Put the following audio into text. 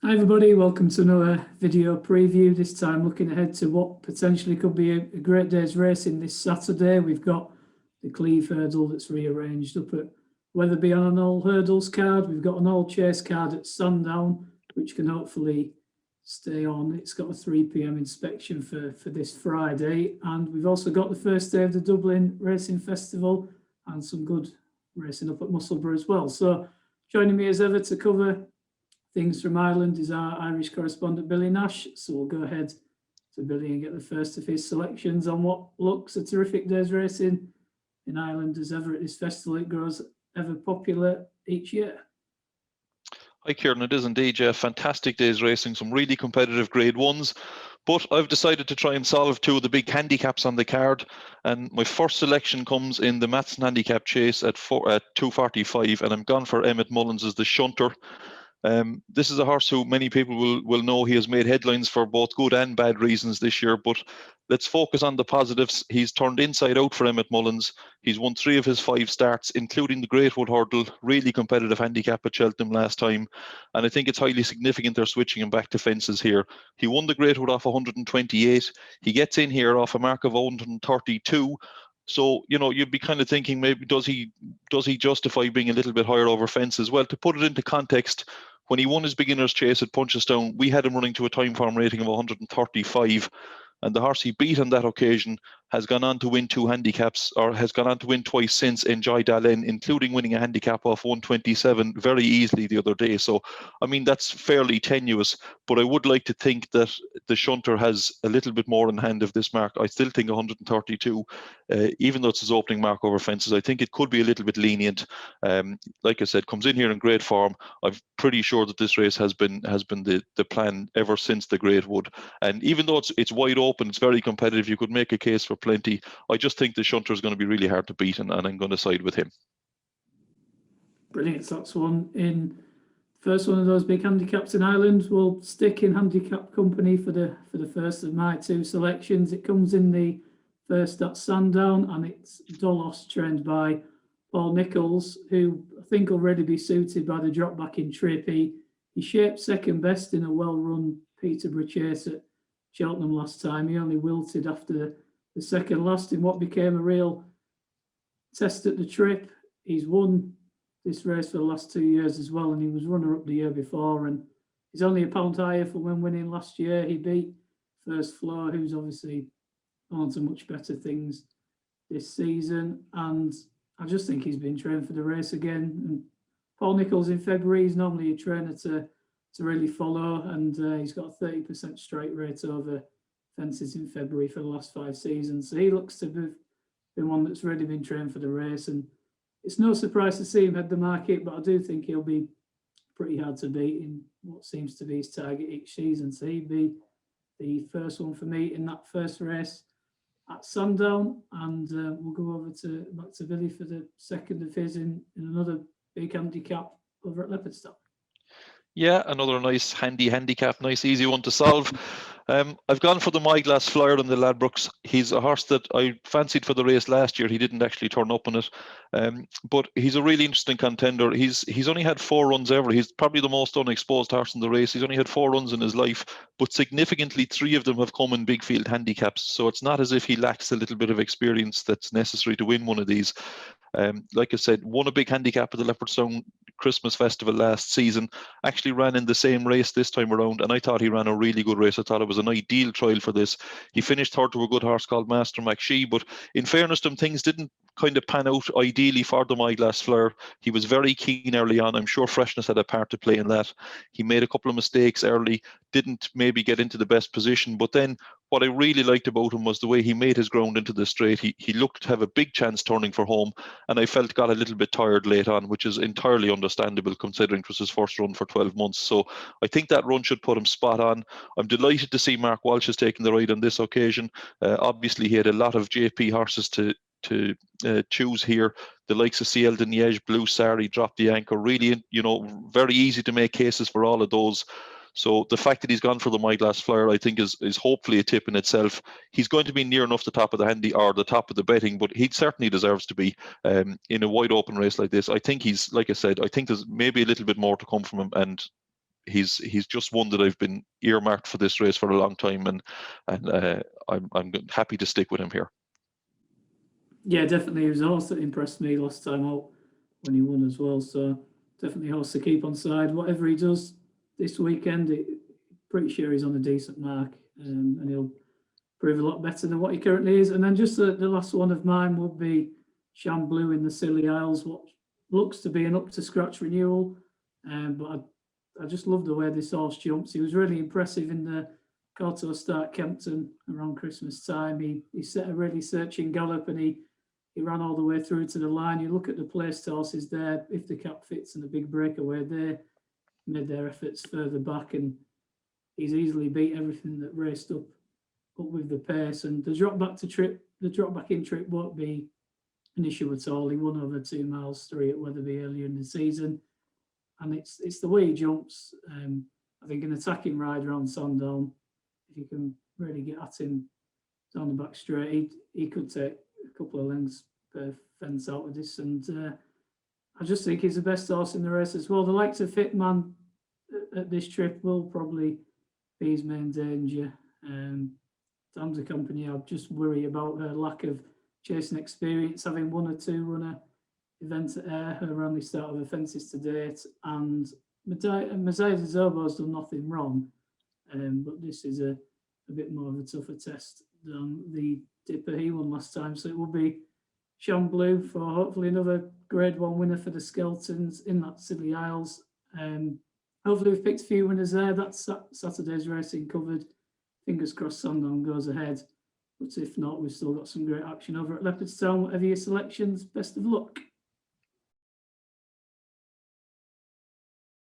Hi everybody, welcome to another video preview, this time looking ahead to what potentially could be a great day's racing this Saturday. We've got the Cleve hurdle that's rearranged up at Wetherby on an all hurdles card. We've got an all chase card at Sandown, which can hopefully stay on. It's got a 3 p.m. inspection for this Friday. And we've also got the first day of the Dublin Racing Festival and some good racing up at Musselburgh as well. So joining me as ever to cover things from Ireland is our Irish correspondent, Billy Nash. So we'll go ahead to Billy and get the first of his selections on what looks a terrific day's racing in Ireland as ever at this festival. It grows ever popular each year. Hi Kieran, it is indeed a fantastic day's racing, some really competitive grade ones, but I've decided to try and solve two of the big handicaps on the card, and my first selection comes in the Matson handicap chase at 2:45, and I'm gone for Emmett Mullins' The Shunter. This is a horse who many people will know. He has made headlines for both good and bad reasons this year, but let's focus on the positives. He's turned inside out for Emmett Mullins. He's won 3 of his 5 starts, including the Greatwood Hurdle, really competitive handicap at Cheltenham last time, and I think it's highly significant they're switching him back to fences here. He won the Greatwood off 128. He gets in here off a mark of 132. So, you know, you'd be kind of thinking, maybe does he justify being a little bit higher over fences? Well, to put it into context, when he won his beginner's chase at Punchestown, we had him running to a Timeform rating of 135, and the horse he beat on that occasion has gone on to win 2 handicaps, or has gone on to win twice since, Enjoy Dalen, including winning a handicap off 127 very easily the other day. So, I mean, that's fairly tenuous, but I would like to think that the Shunter has a little bit more in hand of this mark. I still think 132, even though it's his opening mark over fences, I think it could be a little bit lenient. Like I said, comes in here in great form. I'm pretty sure that this race has been the plan ever since the Greatwood. And even though it's wide open, it's very competitive, you could make a case for plenty. I just think the Shunter is going to be really hard to beat, and I'm going to side with him. Brilliant. So that's one in first one of those big handicaps in Ireland. We'll stick in handicap company for the first of my 2 selections. It comes in the first at Sandown, and it's Dolos, trained by Paul Nicholls, who I think already be suited by the drop back in trip. He shaped second best in a well-run Peterborough chase at Cheltenham last time. He only wilted after the second last in what became a real test at the trip. He's won this race for the last 2 years as well, and he was runner-up the year before, and he's only a pound higher for when winning last year. He beat First Floor, who's obviously on to much better things this season, and I just think he's been trained for the race again. And Paul Nicholls in February, he's normally a trainer to really follow, and he's got a 30% strike rate over fences in February for the last 5 seasons. So he looks to have been one that's already been trained for the race, and it's no surprise to see him head the market, but I do think he'll be pretty hard to beat in what seems to be his target each season. So he'd be the first one for me in that first race at Sandown, and we'll go over back to Billy for the second of his in another big handicap over at Leopardstown. Yeah, another nice handy handicap, nice easy one to solve. I've gone for the Moyglass Flyer on the Ladbrokes. He's a horse that I fancied for the race last year. He didn't actually turn up on it, but he's a really interesting contender. He's only had 4 runs ever. He's probably the most unexposed horse in the race. He's only had 4 runs in his life, but significantly 3 of them have come in big field handicaps. So it's not as if he lacks a little bit of experience that's necessary to win one of these. Like I said, won a big handicap at the Leopardstown Christmas Festival last season, actually ran in the same race this time around, and I thought he ran a really good race. I thought it was an ideal trial for this. He finished third to a good horse called Master McShee, but in fairness to him, things didn't kind of pan out ideally for the Moyglass Flyer. He was very keen early on. I'm sure freshness had a part to play in that. He made a couple of mistakes early, didn't maybe get into the best position, but then what I really liked about him was the way he made his ground into the straight. He looked to have a big chance turning for home, and I felt got a little bit tired late on, which is entirely understandable considering it was his first run for 12 months. So I think that run should put him spot on. I'm delighted to see Mark Walsh has taken the ride on this occasion. Obviously, he had a lot of JP horses to choose here. The likes of CL de Liège, Blue Sari, dropped the anchor. Really, you know, very easy to make cases for all of those. So the fact that he's gone for the Moyglass Flyer, I think, is hopefully a tip in itself. He's going to be near enough the top of the handy or the top of the betting, but he certainly deserves to be in a wide open race like this. I think he's, like I said, I think there's maybe a little bit more to come from him, and he's just one that I've been earmarked for this race for a long time, and I'm happy to stick with him here. Yeah, definitely. He was a horse that impressed me last time out when he won as well. So definitely a horse to keep on side. Whatever he does this weekend, pretty sure he's on a decent mark, and he'll prove a lot better than what he currently is. And then just the last one of mine would be Shan in the Scilly Isles, what looks to be an up-to-scratch renewal. But I just love the way this horse jumps. He was really impressive in the Corto Start Kempton around Christmas time. He set a really searching gallop, and he ran all the way through to the line. You look at the placed horses there, If the Cap Fits and the Big Breakaway, they made their efforts further back, and he's easily beat everything that raced up with the pace. And the drop back in trip won't be an issue at all. He won over 2 miles 3 at Wetherby earlier in the season, and it's the way he jumps. I think an attacking rider on Sandown, if you can really get at him down the back straight, he could take a couple of lengths per fence out of this. And I just think he's the best horse in the race as well. The likes of Fitman at this trip will probably be his main danger. Dam's a company, I just worry about her lack of chasing experience, having 1 or 2 runner events at Ayr, her only start of offences to date. And Mazida Zobo's done nothing wrong, but this is a bit more of a tougher test than the Dipper he won last time. So it will be Shan for hopefully another Grade 1 winner for the Skeltons in that Scilly Isles. Hopefully we've picked a few winners there. That's Saturday's racing covered. Fingers crossed Sandown goes ahead. But if not, we've still got some great action over at Leopardstown. Whatever your selections, best of luck.